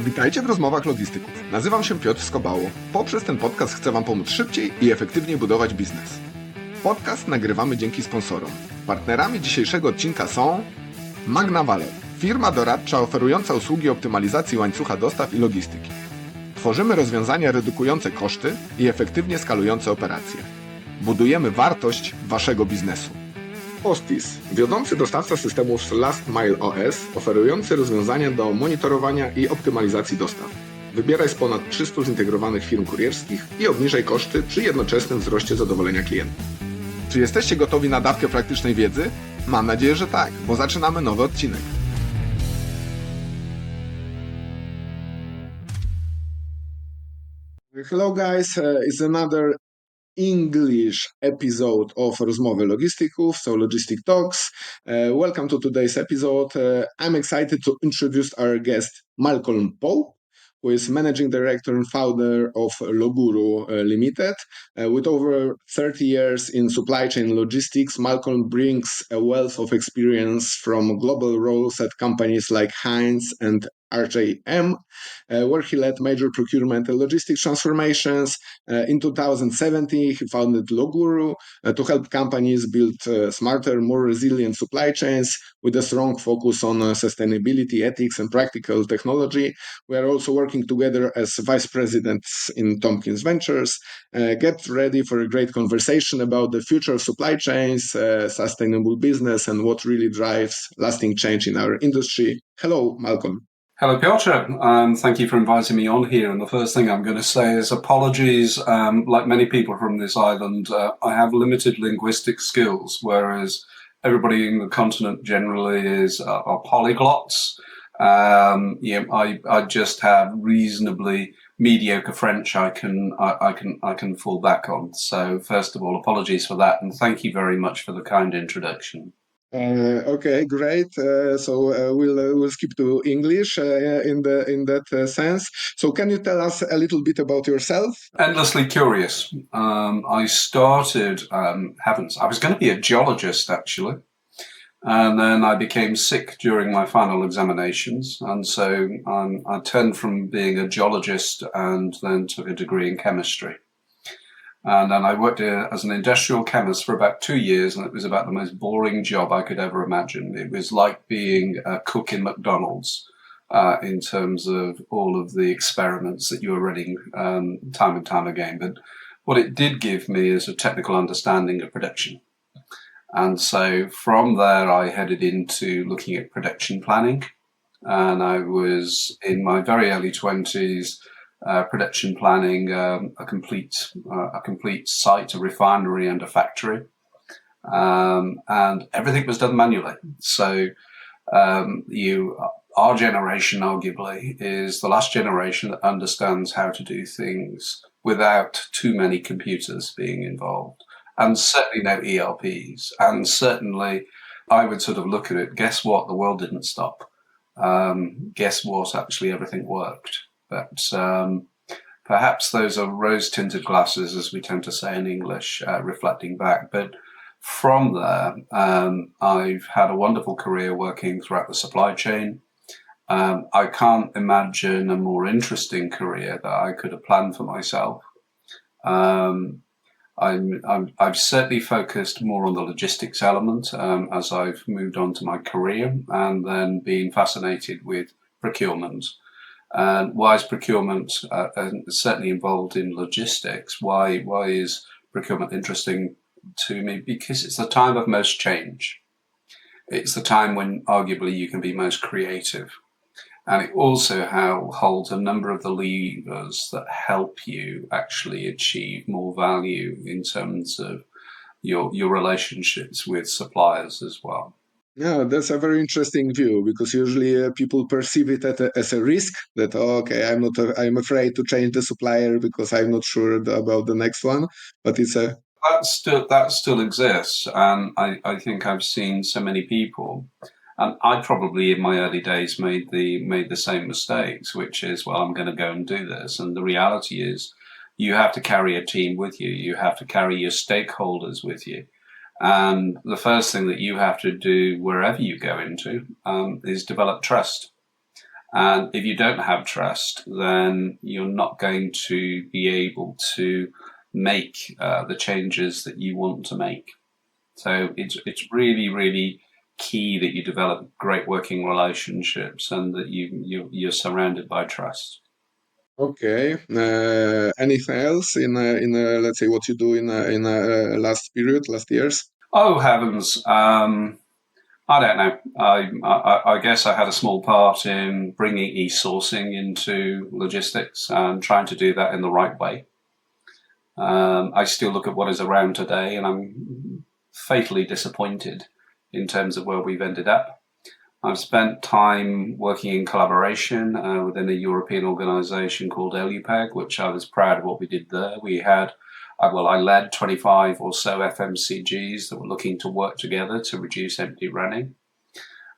Witajcie w rozmowach logistyków. Nazywam się Piotr Skobało. Poprzez ten podcast chcę Wam pomóc szybciej i efektywniej budować biznes. Podcast nagrywamy dzięki sponsorom. Partnerami dzisiejszego odcinka są Magna Valet, firma doradcza oferująca usługi optymalizacji łańcucha dostaw i logistyki. Tworzymy rozwiązania redukujące koszty i efektywnie skalujące operacje. Budujemy wartość Waszego biznesu. Ostis, wiodący dostawca systemów Last Mile OS, oferujący rozwiązania do monitorowania i optymalizacji dostaw. Wybieraj z ponad 300 zintegrowanych firm kurierskich i obniżaj koszty przy jednoczesnym wzroście zadowolenia klientów. Czy jesteście gotowi na dawkę praktycznej wiedzy? Mam nadzieję, że tak, bo zaczynamy nowy odcinek. Hello guys, it's another English episode of Rozmowy Logistyków, so Logistic Talks. Welcome to today's episode. I'm excited to introduce our guest, Malcolm Pope, who is Managing Director and Founder of Loguru Limited. With over 30 years in supply chain logistics, Malcolm brings a wealth of experience from global roles at companies like Heinz and RHM, where he led major procurement and logistics transformations. In 2017, he founded Loguru to help companies build smarter, more resilient supply chains with a strong focus on sustainability, ethics, and practical technology. We are also working together as vice presidents in Tompkins Ventures. Get ready for a great conversation about the future of supply chains, sustainable business, and what really drives lasting change in our industry. Hello, Malcolm. Hello, Piotr. Thank you for inviting me on here. And the first thing I'm going to say is apologies. Like many people from this island, I have limited linguistic skills, whereas everybody in the continent generally are polyglots. I just have reasonably mediocre French I can fall back on. So first of all, apologies for that, and thank you very much for the kind introduction. Okay, great. So we'll skip to English in that sense. So can you tell us a little bit about yourself? Endlessly curious. I started, I was going to be a geologist actually, and then I became sick during my final examinations, and so I turned from being a geologist and then took a degree in chemistry. And then I worked as an industrial chemist for about 2 years, and it was about the most boring job I could ever imagine. It was like being a cook in McDonald's in terms of all of the experiments that you were running time and time again. But what it did give me is a technical understanding of production. And so from there, I headed into looking at production planning. And I was in my very early 20s, production planning a complete site, a refinery and a factory, and everything was done manually. So our generation arguably is the last generation that understands how to do things without too many computers being involved, and certainly no ERPs. And certainly I would sort of look at it, guess what, the world didn't stop. Guess what, actually everything worked. But perhaps those are rose-tinted glasses, as we tend to say in English, reflecting back. But from there, I've had a wonderful career working throughout the supply chain. I can't imagine a more interesting career that I could have planned for myself. I've certainly focused more on the logistics element as I've moved on to my career, and then being fascinated with procurement. And why is procurement certainly involved in logistics? Why is procurement interesting to me? Because it's the time of most change. It's the time when arguably you can be most creative. And it also holds a number of the levers that help you actually achieve more value in terms of your relationships with suppliers as well. Yeah, that's a very interesting view, because usually people perceive it as a risk that, I'm afraid to change the supplier because I'm not sure about the next one. But that still exists, and I think I've seen so many people, and I probably in my early days made the same mistakes, which is, well, I'm going to go and do this, and the reality is, you have to carry a team with you. You have to carry your stakeholders with you. And the first thing that you have to do wherever you go into is develop trust. And if you don't have trust, then you're not going to be able to make the changes that you want to make. So it's really, really key that you develop great working relationships and that you're surrounded by trust. Okay. Anything else in let's say what you do in last period, last years? Oh heavens! I don't know. I guess I had a small part in bringing e-sourcing into logistics and trying to do that in the right way. I still look at what is around today, and I'm fatally disappointed in terms of where we've ended up. I've spent time working in collaboration within a European organisation called ELUPAG, which I was proud of what we did there. We had, I led 25 or so FMCGs that were looking to work together to reduce empty running.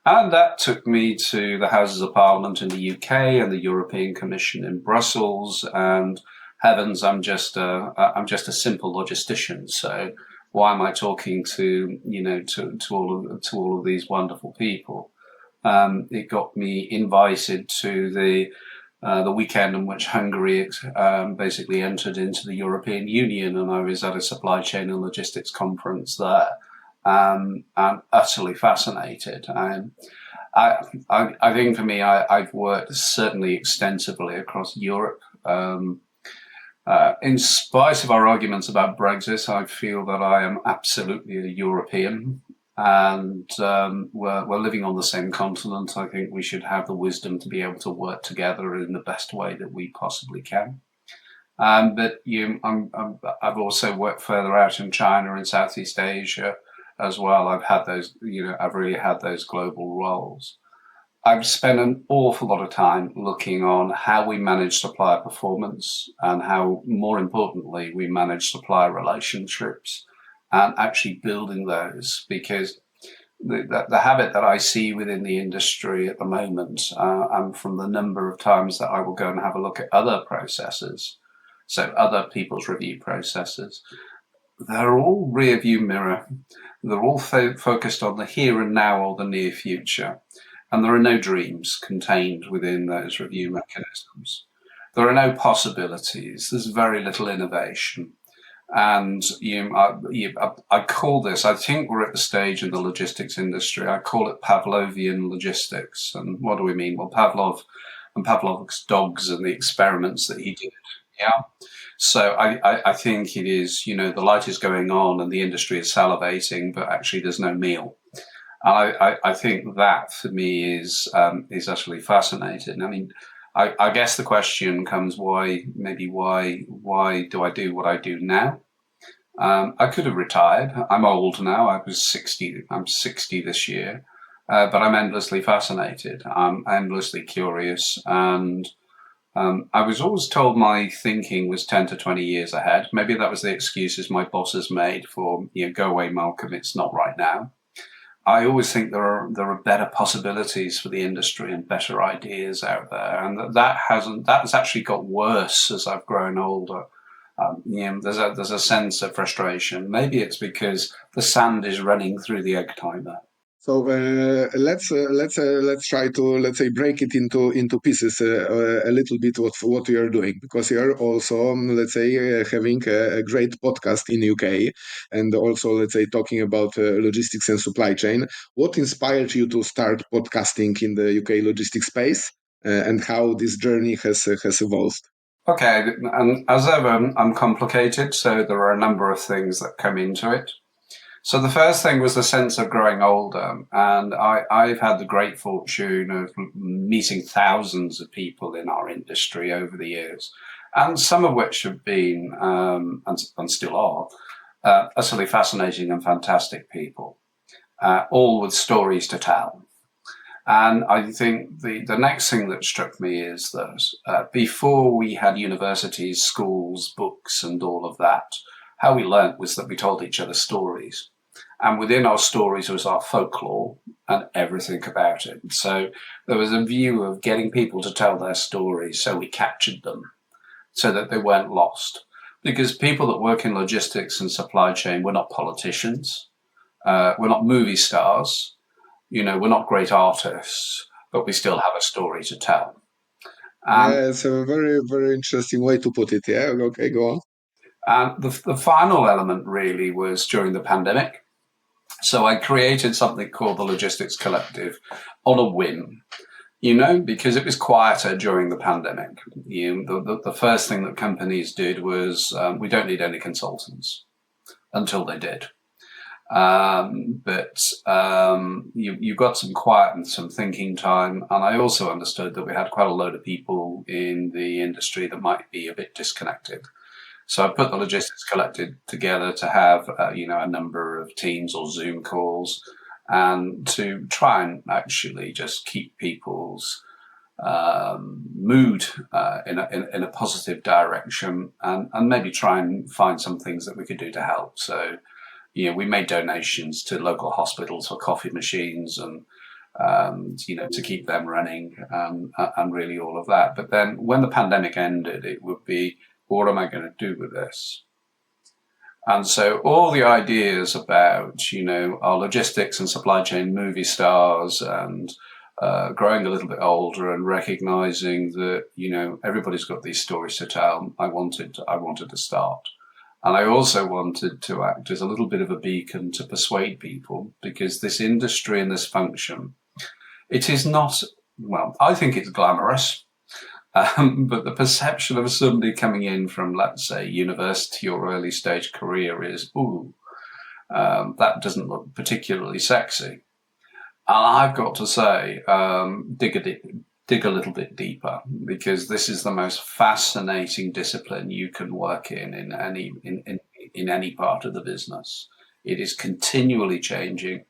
And that took me to the Houses of Parliament in the UK and the European Commission in Brussels. And heavens, I'm just a simple logistician. So why am I talking to all of these wonderful people? It got me invited to the weekend in which Hungary basically entered into the European Union, and I was at a supply chain and logistics conference there. I'm utterly fascinated. I think for me, I've worked certainly extensively across Europe. In spite of our arguments about Brexit, I feel that I am absolutely a European. And we're living on the same continent. I think we should have the wisdom to be able to work together in the best way that we possibly can. But I've also worked further out in China and Southeast Asia as well. I've really had those global roles. I've spent an awful lot of time looking on how we manage supplier performance and how, more importantly, we manage supplier relationships and actually building those, because the habit that I see within the industry at the moment, and from the number of times that I will go and have a look at other processes, so other people's review processes, they're all rear view mirror. They're all focused on the here and now or the near future. And there are no dreams contained within those review mechanisms. There are no possibilities. There's very little innovation. And I call this, I think we're at the stage in the logistics industry, I call it Pavlovian logistics. And what do we mean? Well, Pavlov and Pavlov's dogs and the experiments that he did. Yeah. So I think it is, the light is going on and the industry is salivating, but actually there's no meal. And I think that for me is utterly fascinating. I mean, I guess the question comes, why do I do what I do now? I could have retired. I'm old now. I was 60. I'm 60 this year. But I'm endlessly fascinated. I'm endlessly curious. And I was always told my thinking was 10 to 20 years ahead. Maybe that was the excuses my bosses made for, go away, Malcolm, it's not right now. I always think there are better possibilities for the industry and better ideas out there, and that's actually got worse as I've grown older. There's a sense of frustration. Maybe it's because the sand is running through the egg timer. So let's try to, let's say, break it into pieces a little bit what you are doing, because you are also let's say having a great podcast in UK, and also, let's say, talking about logistics and supply chain. What inspired you to start podcasting in the UK logistics space, and how this journey has evolved? Okay, and as ever, I'm complicated, so there are a number of things that come into it. So the first thing was the sense of growing older, and I've had the great fortune of meeting thousands of people in our industry over the years, and some of which have been, and still are, utterly fascinating and fantastic people, all with stories to tell. And I think the next thing that struck me is that before we had universities, schools, books, and all of that, how we learnt was that we told each other stories. And within our stories was our folklore and everything about it. So there was a view of getting people to tell their stories, so we captured them so that they weren't lost. Because people that work in logistics and supply chain, we're not politicians, we're not movie stars, we're not great artists. but we still have a story to tell. And, Yeah, it's a very, very interesting way to put it. Yeah, okay, go on. and the final element really was during the pandemic. So I created something called the Logistics Collective on a whim, because it was quieter during the pandemic. The first thing that companies did was we don't need any consultants until they did. But you got some quiet and some thinking time. And I also understood that we had quite a load of people in the industry that might be a bit disconnected. So I put the Logistics Collective together to have, a number of Teams or Zoom calls and to try and actually just keep people's mood in a positive direction, and maybe try and find some things that we could do to help. So, we made donations to local hospitals for coffee machines and to keep them running, and really all of that. But then when the pandemic ended, it would be, what am I going to do with this? And so all the ideas about, our logistics and supply chain movie stars and growing a little bit older and recognizing that, everybody's got these stories to tell. I wanted to start. And I also wanted to act as a little bit of a beacon to persuade people, because this industry and this function, it is not, well, I think it's glamorous. But the perception of somebody coming in from, let's say, university or early stage career is, that doesn't look particularly sexy. And I've got to say, dig a little bit deeper, because this is the most fascinating discipline you can work in any part of the business. It is continually changing,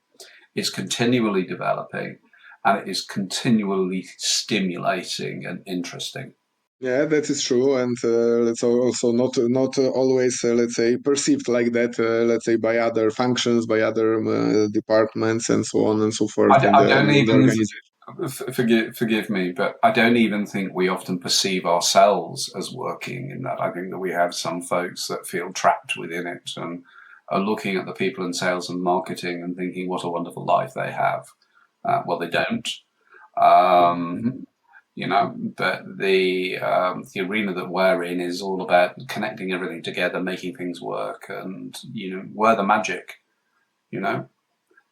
it's continually developing, and it is continually stimulating and interesting. Yeah, that is true, and let's also not always let's say perceived like that. Let's say by other functions, by other departments, and so on and so forth I don't in the even organization. forgive me, but I don't even think we often perceive ourselves as working in that. I think that we have some folks that feel trapped within it and are looking at the people in sales and marketing and thinking what a wonderful life they have. Well, they don't. Um, but the arena that we're in is all about connecting everything together, making things work, and we're the magic. You know,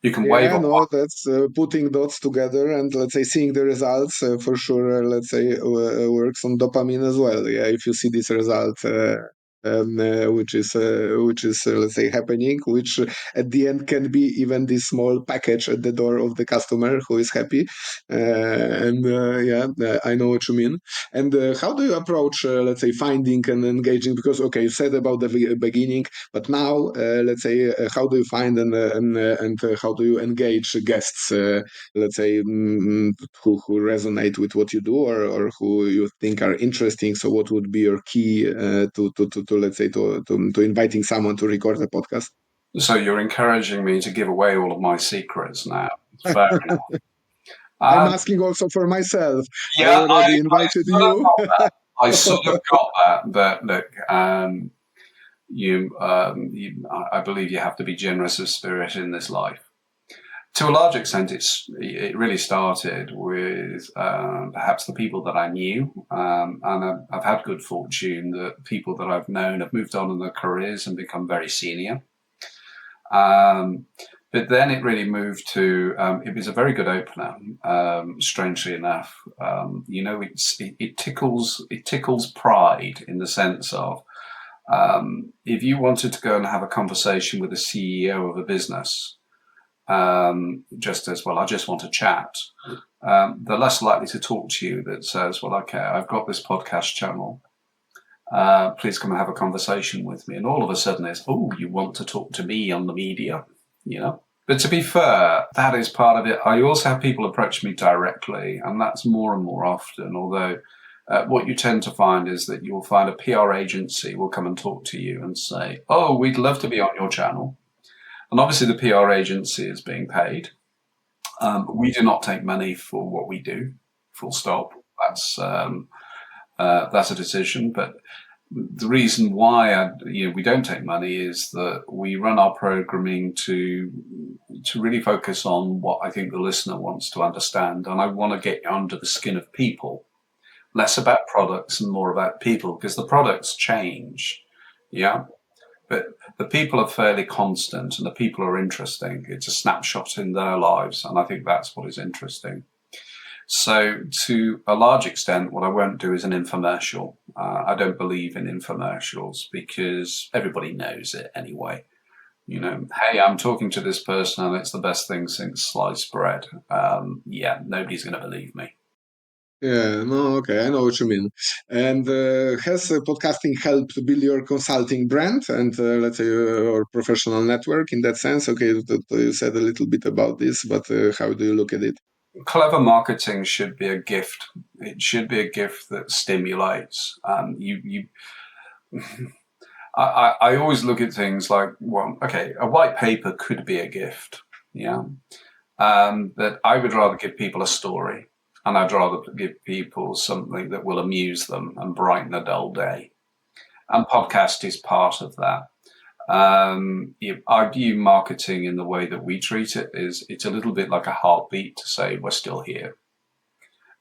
you can wave Yeah, a no, that's putting dots together and let's say seeing the results for sure. Let's say works on dopamine as well. Yeah, if you see this result, which is let's say happening, which at the end can be even this small package at the door of the customer who is happy. And yeah, I know what you mean. And how do you approach, let's say, finding and engaging? Because okay, you said about the beginning, but now, let's say, how do you find and how do you engage guests, let's say, who resonate with what you do or who you think are interesting? So, what would be your key to let's say to inviting someone to record a podcast? So you're encouraging me to give away all of my secrets now. Fair enough. I'm Um, asking also for myself. I yeah, already I invited sort of you. got that. I sort of got that. But look, I believe you have to be generous of spirit in this life. To a large extent, it really started with perhaps the people that I knew, and I've had good fortune that people that I've known have moved on in their careers and become very senior. Um, but then it really moved to, it was a very good opener, strangely enough. It tickles pride in the sense of, if you wanted to go and have a conversation with the CEO of a business, just as well, I just want to chat, they're less likely to talk to you that says, well, okay, I've got this podcast channel. Please come and have a conversation with me. And all of a sudden it's, oh, you want to talk to me on the media, But to be fair, that is part of it. I also have people approach me directly, and that's more and more often, although what you tend to find is that you'll find a PR agency will come and talk to you and say, oh, we'd love to be on your channel. And obviously the PR agency is being paid. We do not take money for what we do, full stop. That's a decision. But the reason why we don't take money is that we run our programming to really focus on what I think the listener wants to understand, and I want to get under the skin of people, less about products and more about people, because the products change, but the people are fairly constant, and the people are interesting. It's a snapshot in their lives, and I think that's what is interesting. So to a large extent, what I won't do is an infomercial. I don't believe in infomercials because everybody knows it anyway. Hey, I'm talking to this person and it's the best thing since sliced bread. Nobody's going to believe me. Yeah, no, okay, I know what you mean. And has podcasting helped build your consulting brand and let's say your professional network in that sense? Okay, you said a little bit about this, but how do you look at it? Clever marketing should be a gift. It should be a gift that stimulates. I always look at things like, well, okay, a white paper could be a gift, but I would rather give people a story, and I'd rather give people something that will amuse them and brighten a dull day. And podcast is part of that. I view marketing in the way that we treat it is it's a little bit like a heartbeat to say we're still here.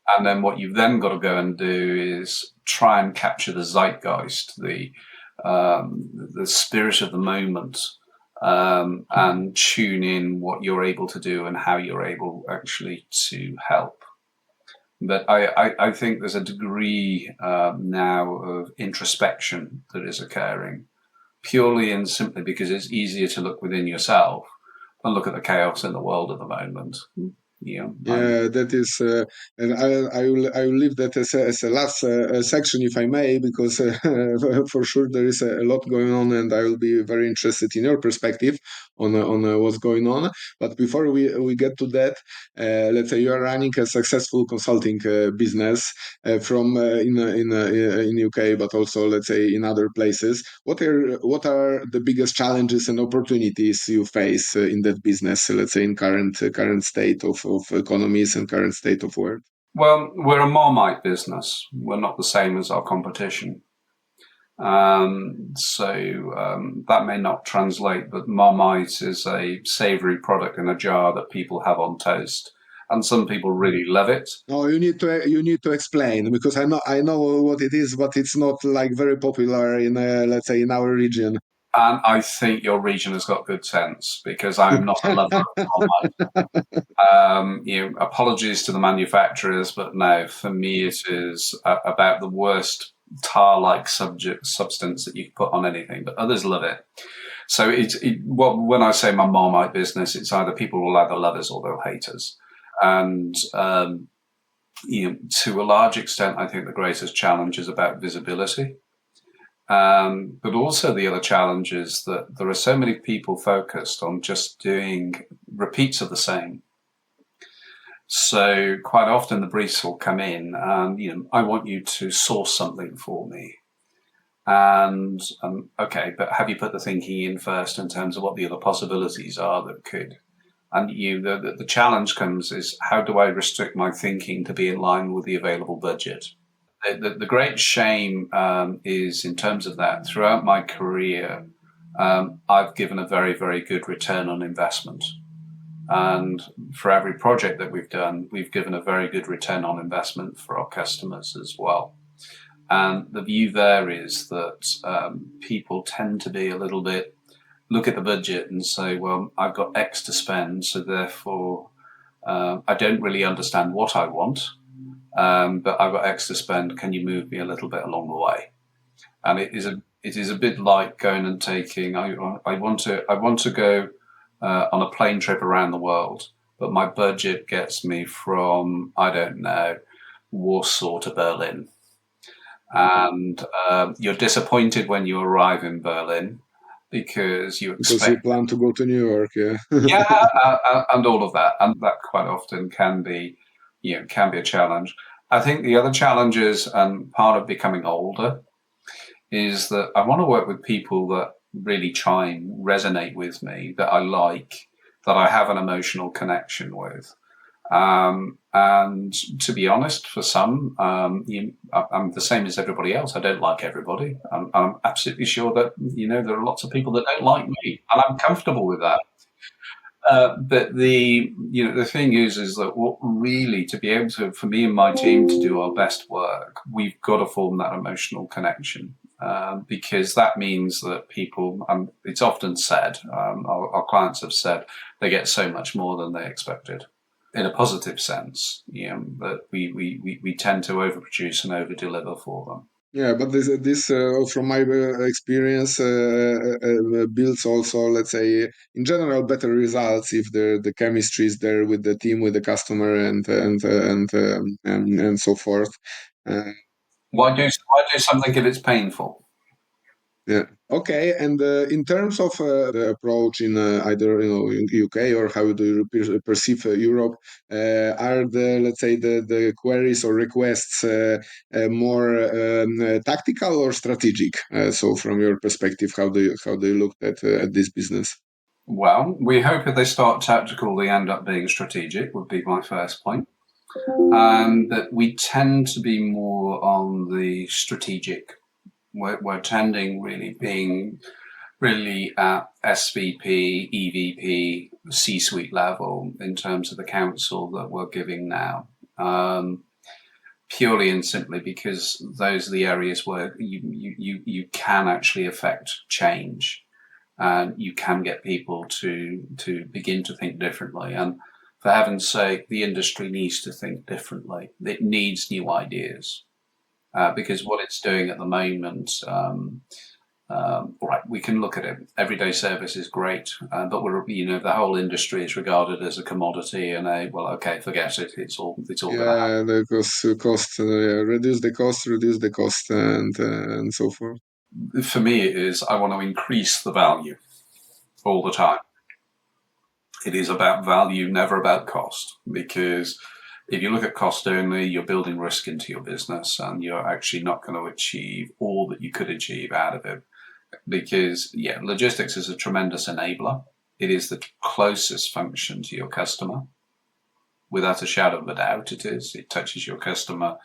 And then what you've then got to go and do is try and capture the zeitgeist, the spirit of the moment, and tune in what you're able to do and how you're able actually to help. But I think there's a degree now of introspection that is occurring, purely and simply because it's easier to look within yourself and look at the chaos in the world at the moment. Yeah, that is, and I will leave that as a last section, if I may, because for sure there is a lot going on, and I will be very interested in your perspective on what's going on. But before we get to that, let's say you are running a successful consulting business from in UK, but also let's say in other places. What are the biggest challenges and opportunities you face in that business? Let's say in current state of economies and current state of world. Well, we're a Marmite business. We're not the same as our competition. That may not translate, but Marmite is a savory product in a jar that people have on toast. And some people really love it. No, you need to explain, because I know what it is, but it's not like very popular in let's say in our region. And I think your region has got good sense, because I'm not a lover of Marmite. Apologies to the manufacturers, but no, for me it is about the worst tar-like substance that you can put on anything, but others love it. So when I say my Marmite business, it's either people will either love us or they'll hate us. And to a large extent, I think the greatest challenge is about visibility. But also the other challenge is that there are so many people focused on just doing repeats of the same. So quite often the briefs will come in and, I want you to source something for me. And okay, but have you put the thinking in first in terms of what the other possibilities are that could? And the challenge comes is, how do I restrict my thinking to be in line with the available budget? The great shame is in terms of that. Throughout my career, I've given a very, very good return on investment. And for every project that we've done, we've given a very good return on investment for our customers as well. And the view there is that people tend to be a little bit, look at the budget and say, well, I've got X to spend, so therefore I don't really understand what I want, but I've got X to spend. Can you move me a little bit along the way? And it is a bit like going and taking. I want to go on a plane trip around the world, but my budget gets me from, I don't know, Warsaw to Berlin. And you're disappointed when you arrive in Berlin because you plan to go to New York, yeah. And all of that, and that quite often can be a challenge. I think the other challenges, and part of becoming older, is that I want to work with people that really try and resonate with me, that I like, that I have an emotional connection with. And to be honest, for some, I'm the same as everybody else. I don't like everybody. I'm absolutely sure that, there are lots of people that don't like me, and I'm comfortable with that. But the thing is that what really, to be able to, for me and my team to do our best work, we've got to form that emotional connection. Because that means that people, it's often said, our clients have said, they get so much more than they expected in a positive sense, that we tend to overproduce and overdeliver for them. Yeah, but this from my experience, builds also, let's say, in general, better results if the chemistry is there with the team, with the customer, and so forth. Uh, Why do something if it's painful? yeah. Okay. And in terms of the approach in either in UK, or how do you perceive Europe, are the, let's say, the queries or requests more tactical or strategic? So from your perspective, how do you look at this business? Well, we hope if they start tactical, they end up being strategic, would be my first point. But we tend to be more on the strategic. We're tending really being really at SVP, EVP, C-suite level in terms of the counsel that we're giving now. Purely and simply because those are the areas where you can actually affect change, and you can get people to begin to think differently. And for heaven's sake, the industry needs to think differently. It needs new ideas, because what it's doing at the moment, right, we can look at it. Everyday service is great, but the whole industry is regarded as a commodity, and okay, forget it. It's all going to happen. Yeah, the cost, reduce the cost, and so forth. For me, it is I want to increase the value all the time. It is about value, never about cost, because if you look at cost only, you're building risk into your business, and you're actually not going to achieve all that you could achieve out of it. Because, logistics is a tremendous enabler. It is the closest function to your customer. Without a shadow of a doubt, it is. It touches your customer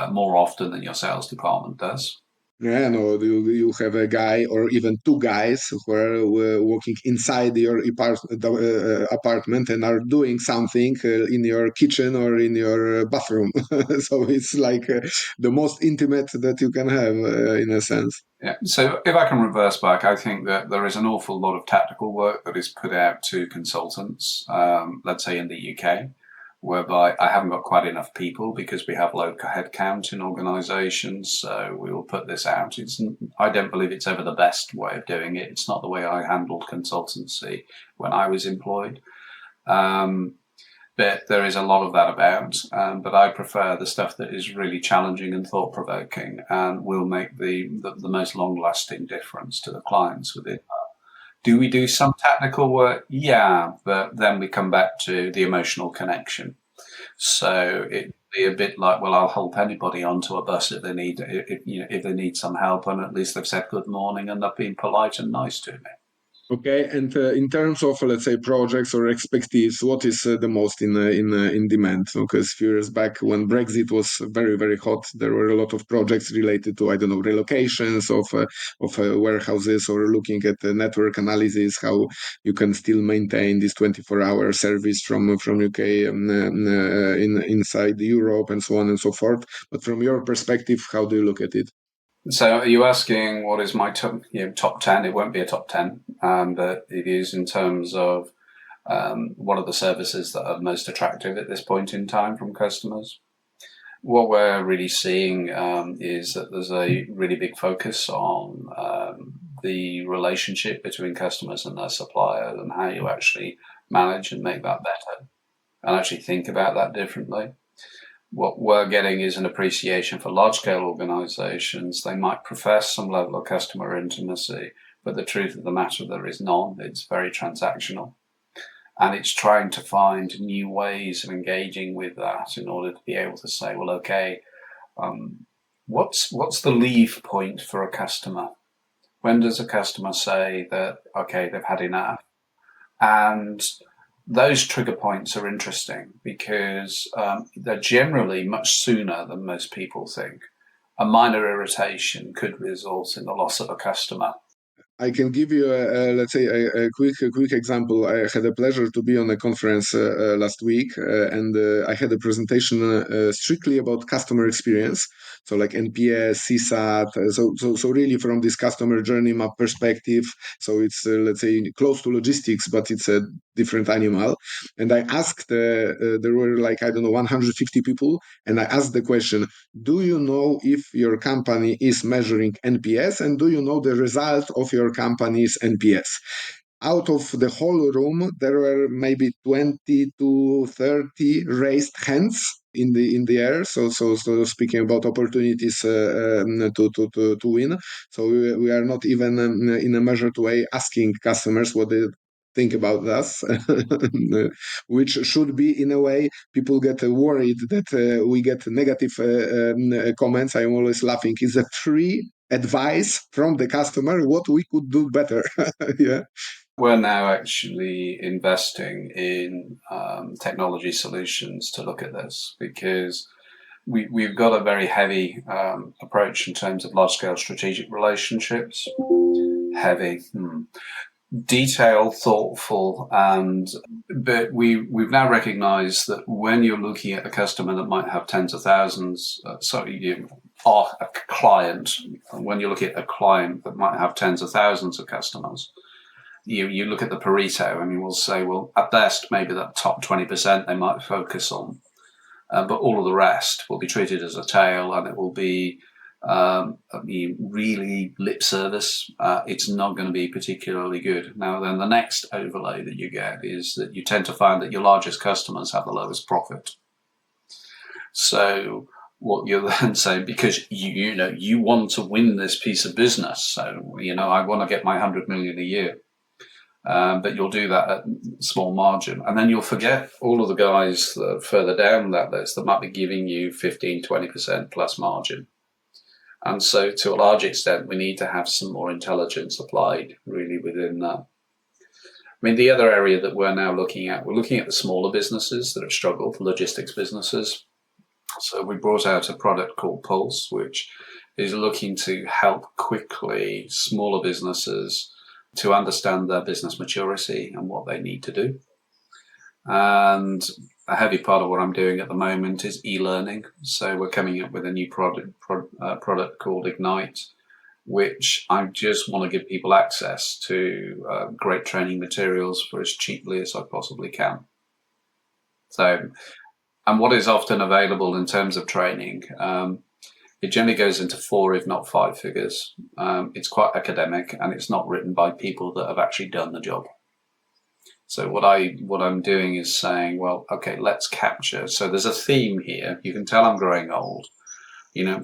more often than your sales department does. Yeah, no, you have a guy or even two guys who are working inside your apartment and are doing something in your kitchen or in your bathroom. So it's like the most intimate that you can have, in a sense. Yeah. So if I can reverse back, I think that there is an awful lot of tactical work that is put out to consultants, let's say in the UK, whereby I haven't got quite enough people because we have low headcount in organisations. So we will put this out. I don't believe it's ever the best way of doing it. It's not the way I handled consultancy when I was employed. But there is a lot of that about. But I prefer the stuff that is really challenging and thought provoking and will make the most long lasting difference to the clients within that. Do we do some technical work? Yeah, but then we come back to the emotional connection. So it'd be a bit like, well, I'll help anybody onto a bus if they need some help, and at least they've said good morning and they've been polite and nice to me. Okay, and in terms of, let's say, projects or expertise, what is the most in demand? Because few years back, when Brexit was very very hot, there were a lot of projects related to, I don't know, relocations of warehouses, or looking at the network analysis, how you can still maintain this 24-hour service from UK, inside Europe, and so on and so forth. But from your perspective, how do you look at it? So are you asking what is my top 10? It won't be a top 10, but it is in terms of what are the services that are most attractive at this point in time from customers. What we're really seeing is that there's a really big focus on the relationship between customers and their suppliers, and how you actually manage and make that better and actually think about that differently. What we're getting is an appreciation for large-scale organizations. They might profess some level of customer intimacy, but the truth of the matter, there is none. It's very transactional. And it's trying to find new ways of engaging with that in order to be able to say, well, okay, what's the leave point for a customer? When does a customer say that, okay, they've had enough? And those trigger points are interesting because they're generally much sooner than most people think. A minor irritation could result in the loss of a customer. I can give you let's say a quick example. I had a pleasure to be on a conference last week, and I had a presentation strictly about customer experience. So like NPS, CSAT. So really from this customer journey map perspective. So it's let's say close to logistics, but it's a different animal. And I asked, there were like I don't know 150 people, and I asked the question: do you know if your company is measuring NPS, and do you know the result of your company's NPS? Out of the whole room, there were maybe 20 to 30 raised hands in the air. So speaking about opportunities to win. So we are not even in a measured way asking customers what they think about us, which should be in a way people get worried that we get negative comments. I'm always laughing. It's a free advice from the customer what we could do better. Yeah. We're now actually investing in technology solutions to look at this because we've got a very heavy approach in terms of large-scale strategic relationships. Heavy, detailed, thoughtful, but we've now recognised that when you're looking at a customer that might have tens of thousands, you are a client. When you look at a client that might have tens of thousands of customers, you look at the Pareto and you will say, well, at best, maybe that top 20% they might focus on. But all of the rest will be treated as a tail, and it will be really lip service. It's not going to be particularly good. Now, then the next overlay that you get is that you tend to find that your largest customers have the lowest profit. So what you're then saying, because you want to win this piece of business, so I want to get my 100 million a year. But you'll do that at small margin. And then you'll forget all of the guys further down that list that might be giving you 15, 20% plus margin. And so to a large extent, we need to have some more intelligence applied really within that. I mean, the other area that we're now looking at, we're looking at the smaller businesses that have struggled, logistics businesses. So we brought out a product called Pulse, which is looking to help quickly smaller businesses to understand their business maturity and what they need to do. And a heavy part of what I'm doing at the moment is e-learning. So we're coming up with a new product called Ignite, which I just want to give people access to great training materials for as cheaply as I possibly can. So, and what is often available in terms of training, it generally goes into 4, if not 5 figures. It's quite academic, and it's not written by people that have actually done the job. So what I'm doing is saying, well, okay, let's capture. So there's a theme here. You can tell I'm growing old.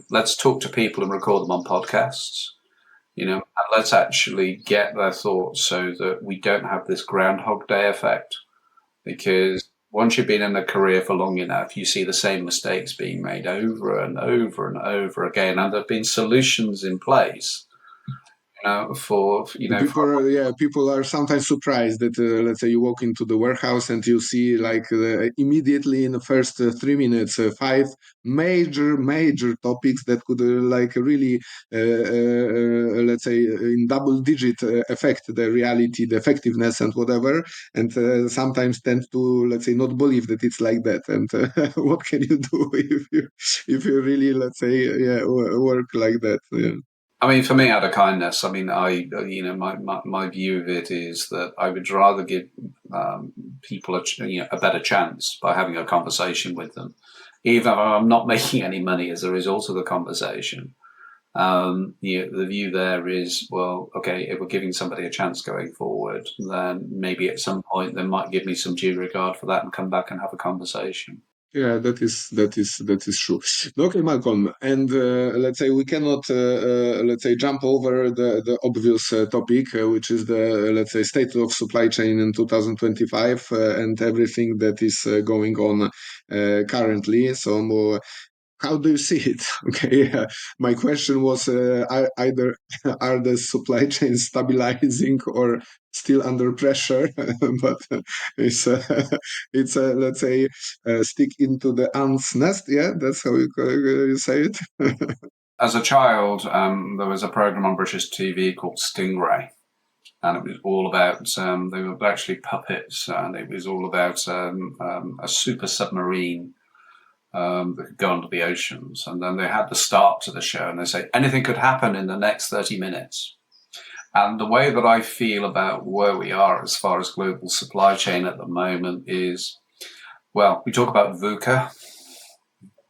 Let's talk to people and record them on podcasts. And let's actually get their thoughts so that we don't have this Groundhog Day effect. Because once you've been in a career for long enough, you see the same mistakes being made over and over and over again. And there have been solutions in place people are sometimes surprised that let's say you walk into the warehouse and you see like immediately in the first 3 minutes 5 major topics that could like really let's say in double digit affect the reality, the effectiveness and whatever, and sometimes tend to, let's say, not believe that it's like that. And what can you do if you really, let's say, work like that? Yeah. I mean, for me, out of kindness, I mean, my view of it is that I would rather give people a better chance by having a conversation with them, even if I'm not making any money as a result of the conversation. The view there is, well, okay, if we're giving somebody a chance going forward, then maybe at some point they might give me some due regard for that and come back and have a conversation. Yeah, that is true. Okay, Malcolm, and let's say we cannot let's say jump over the obvious topic, which is the let's say state of supply chain in 2025 and everything that is going on currently. So how do you see it? Okay, my question was either are the supply chains stabilizing or still under pressure? But it's it's let's say stick into the ant's nest. Yeah, that's how you say it. As a child, there was a program on British TV called Stingray, and it was all about they were actually puppets, and it was all about a super submarine that could go under the oceans. And then they had the start to the show, and they say anything could happen in the next 30 minutes. And the way that I feel about where we are as far as global supply chain at the moment is, well, we talk about VUCA.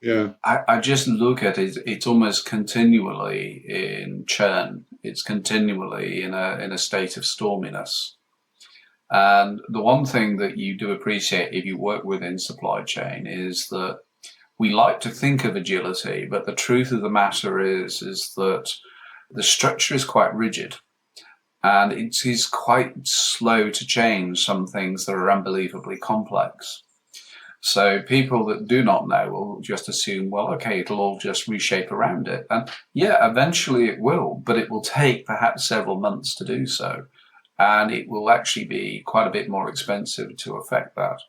Yeah. I just look at it, it's almost continually in churn. It's continually in a state of storminess. And the one thing that you do appreciate if you work within supply chain is that we like to think of agility, but the truth of the matter is that the structure is quite rigid. And it is quite slow to change some things that are unbelievably complex. So people that do not know will just assume, well, okay, it'll all just reshape around it. And yeah, eventually it will, but it will take perhaps several months to do so. And it will actually be quite a bit more expensive to affect that.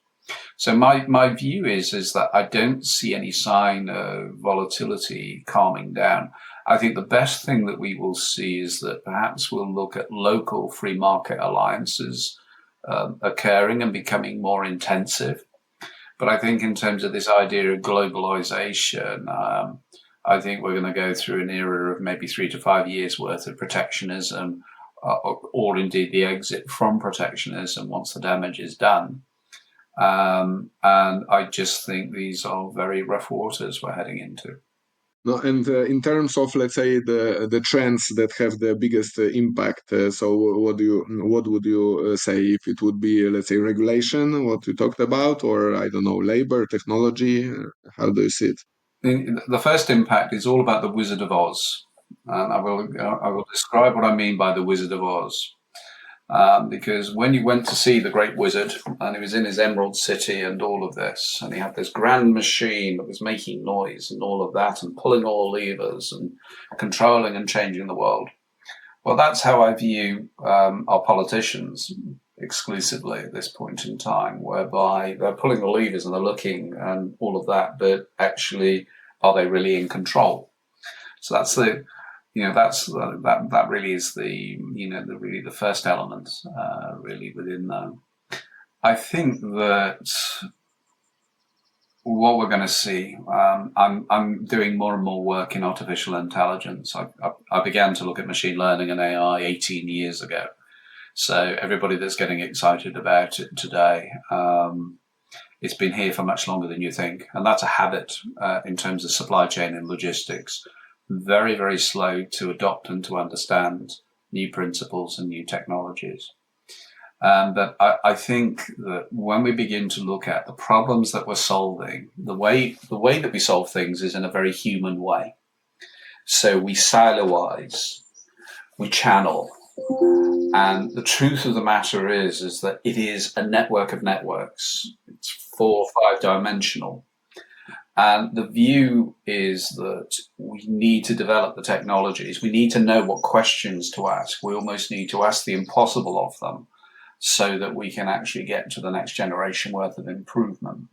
So my view is that I don't see any sign of volatility calming down. I think the best thing that we will see is that perhaps we'll look at local free market alliances occurring and becoming more intensive. But I think in terms of this idea of globalization, I think we're going to go through an era of maybe 3 to 5 years worth of protectionism, or indeed the exit from protectionism once the damage is done. And I just think these are very rough waters we're heading into. No, and in terms of, let's say, the trends that have the biggest impact, so what would you say, if it would be, let's say, regulation, what you talked about, or I don't know, labor, technology? How do you see it? The first impact is all about the Wizard of Oz, and I will describe what I mean by the Wizard of Oz. Because when you went to see the great wizard, and he was in his Emerald City and all of this, and he had this grand machine that was making noise and all of that, and pulling all levers and controlling and changing the world. Well, that's how I view our politicians exclusively at this point in time, whereby they're pulling the levers and they're looking and all of that, but actually, are they really in control? So that's the that really is the first element really within them. I think that what we're going to see, I'm doing more and more work in artificial intelligence. I began to look at machine learning and AI 18 years ago. So everybody that's getting excited about it today, it's been here for much longer than you think, and that's a habit in terms of supply chain and logistics. Very, very slow to adopt and to understand new principles and new technologies. But I think that when we begin to look at the problems that we're solving, the way that we solve things is in a very human way. So we siloize, we channel, and the truth of the matter is that it is a network of networks. It's 4 or 5 dimensional. And the view is that we need to develop the technologies. We need to know what questions to ask. We almost need to ask the impossible of them so that we can actually get to the next generation worth of improvement.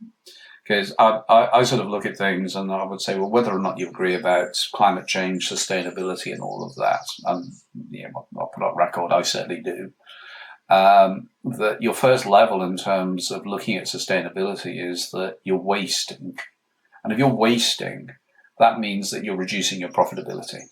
Because I sort of look at things and I would say, well, whether or not you agree about climate change, sustainability and all of that, and I'll put on record, I certainly do, that your first level in terms of looking at sustainability is that you're wasting. And if you're wasting, that means that you're reducing your profitability.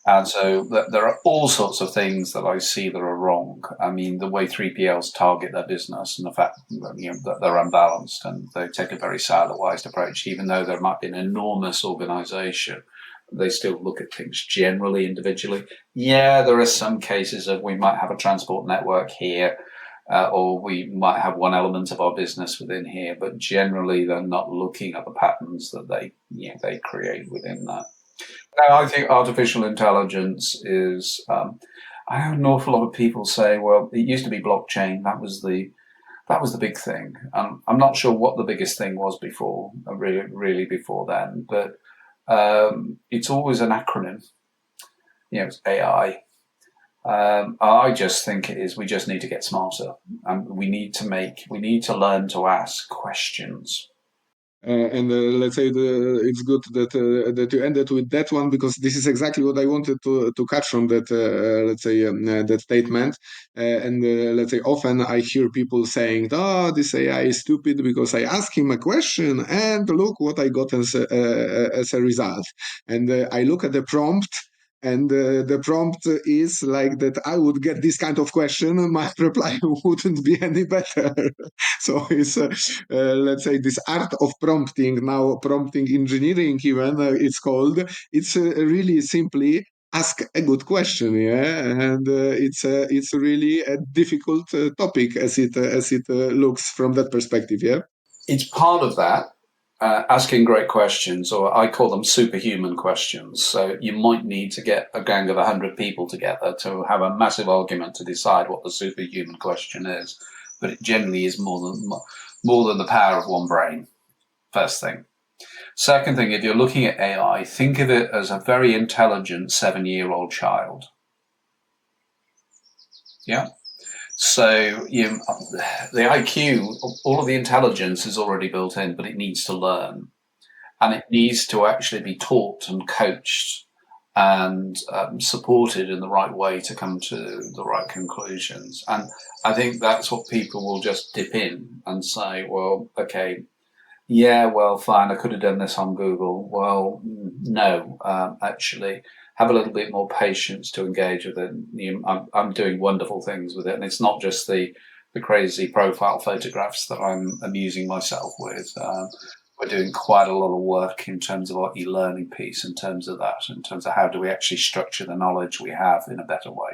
And so there are all sorts of things that I see that are wrong. I mean, the way 3PLs target their business and the fact that they're unbalanced and they take a very siloized approach, even though there might be an enormous organization, they still look at things generally individually. Yeah, there are some cases of we might have a transport network here, or we might have one element of our business within here, but generally they're not looking at the patterns that they create within that. Now, I think artificial intelligence is, I have an awful lot of people say, well, it used to be blockchain. That was the that was the big thing. I'm not sure what the biggest thing was before, really before then, but it's always an acronym. It's AI. I just think it is. We just need to get smarter, and we need to learn to ask questions. And let's say it's good that you ended with that one, because this is exactly what I wanted to catch from that let's say that statement. And let's say often I hear people saying, "Oh, this AI is stupid because I asked him a question and look what I got as a result." And I look at the prompt. And the prompt is like that I would get this kind of question, my reply wouldn't be any better. So it's let's say this art of prompting, now prompting engineering even it's called. It's really simply ask a good question, yeah. And it's really a difficult topic as it looks from that perspective, yeah. It's part of that. Asking great questions, or I call them superhuman questions. So you might need to get a gang of 100 people together to have a massive argument to decide what the superhuman question is. But it generally is more than the power of one brain. First thing. Second thing, if you're looking at AI, think of it as a very intelligent 7-year-old child. Yeah. So the IQ, all of the intelligence is already built in, but it needs to learn, and it needs to actually be taught and coached and supported in the right way to come to the right conclusions. And I think that's what people will just dip in and say, well, okay, yeah, well, fine, I could have done this on Google. Well, no, actually, have a little bit more patience to engage with it. I'm doing wonderful things with it, and it's not just the crazy profile photographs that I'm amusing myself with. We're doing quite a lot of work in terms of our e-learning piece, in terms of that, in terms of how do we actually structure the knowledge we have in a better way.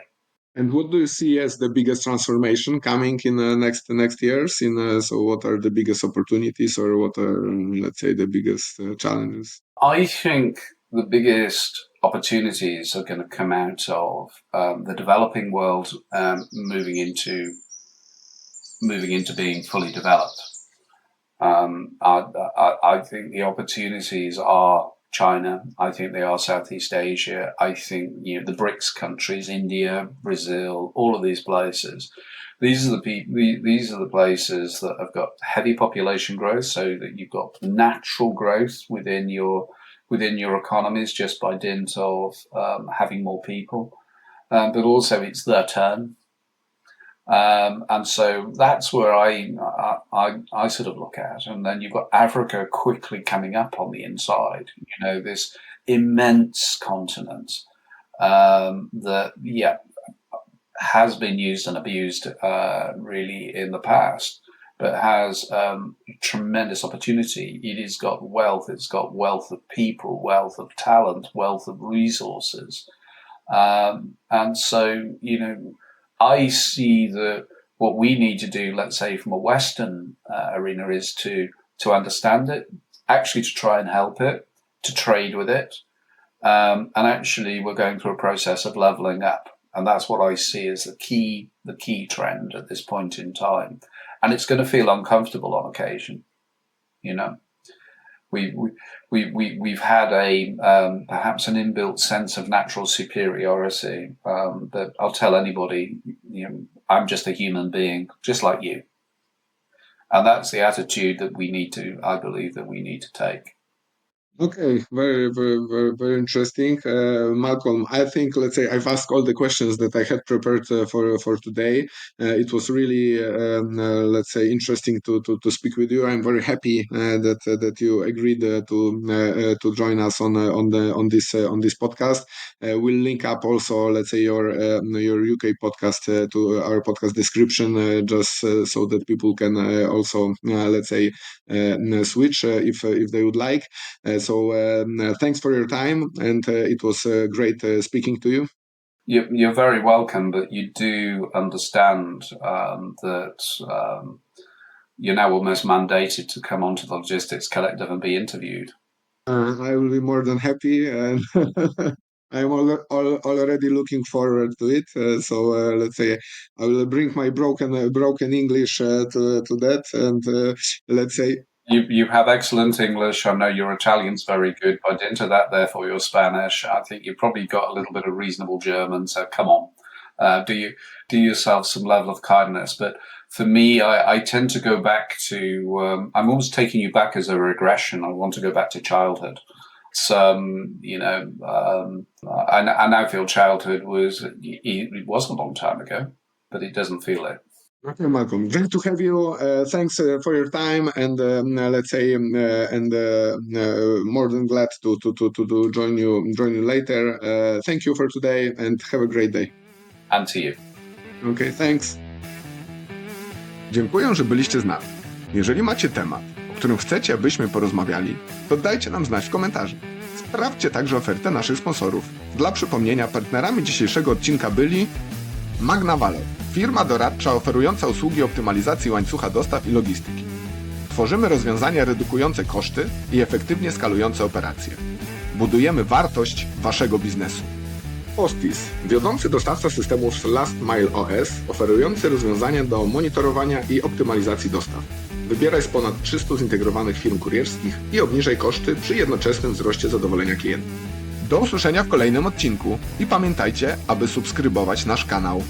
And what do you see as the biggest transformation coming in next years? In so, what are the biggest opportunities, or what are, let's say, the biggest challenges? I think the biggest opportunities are going to come out of the developing world moving into being fully developed. I think the opportunities are China. I think they are Southeast Asia. I think the BRICS countries, India, Brazil, all of these places. These are these are the places that have got heavy population growth, so that you've got natural growth within your economies just by dint of having more people, but also it's their turn. And so that's where I sort of look at. And then you've got Africa quickly coming up on the inside, this immense continent that, has been used and abused really in the past, but has tremendous opportunity. It has got wealth. It's got wealth of people, wealth of talent, wealth of resources. And so, I see that what we need to do, let's say from a Western arena, is to understand it, actually to try and help it, to trade with it. And actually we're going through a process of leveling up. And that's what I see as the key trend at this point in time. And it's going to feel uncomfortable on occasion, We've had perhaps an inbuilt sense of natural superiority, but I'll tell anybody, I'm just a human being, just like you, and that's the attitude that I believe that we need to take. Okay, very, very, very, very interesting, Malcolm. I think, let's say, I've asked all the questions that I had prepared for today. It was really, let's say, interesting to speak with you. I'm very happy that you agreed to join us on this podcast. We'll link up also, let's say, your UK podcast to our podcast description, just so that people can also, let's say, switch if they would like. Thanks for your time, and it was great speaking to you. You're very welcome, but you do understand that you're now almost mandated to come onto the Logistics Collective and be interviewed. I will be more than happy. And I'm already looking forward to it. Let's say I will bring my broken English to that, and let's say You have excellent English. I know your Italian's very good, but into that, therefore, your Spanish. I think you've probably got a little bit of reasonable German. So come on, do yourself some level of kindness. But for me, I tend to go back to. I'm almost taking you back as a regression. I want to go back to childhood. I now feel childhood it wasn't a long time ago, but it doesn't feel it. Okay, Malcolm, great to have you. Thanks for your time, and let's say, more than glad to join you later. Thank you for today, and have a great day. And to you. Okay, thanks. Dziękuję, że byliście z nami. Jeżeli macie temat, o którym chcecie, abyśmy porozmawiali, to dajcie nam znać w komentarzu. Sprawdźcie także ofertę naszych sponsorów. Dla przypomnienia, partnerami dzisiejszego odcinka byli Magna Valor, firma doradcza oferująca usługi optymalizacji łańcucha dostaw i logistyki. Tworzymy rozwiązania redukujące koszty i efektywnie skalujące operacje. Budujemy wartość waszego biznesu. Postis, wiodący dostawca systemów Last Mile OS, oferujący rozwiązania do monitorowania i optymalizacji dostaw. Wybieraj z ponad 300 zintegrowanych firm kurierskich i obniżaj koszty przy jednoczesnym wzroście zadowolenia klienta. Do usłyszenia w kolejnym odcinku i pamiętajcie, aby subskrybować nasz kanał.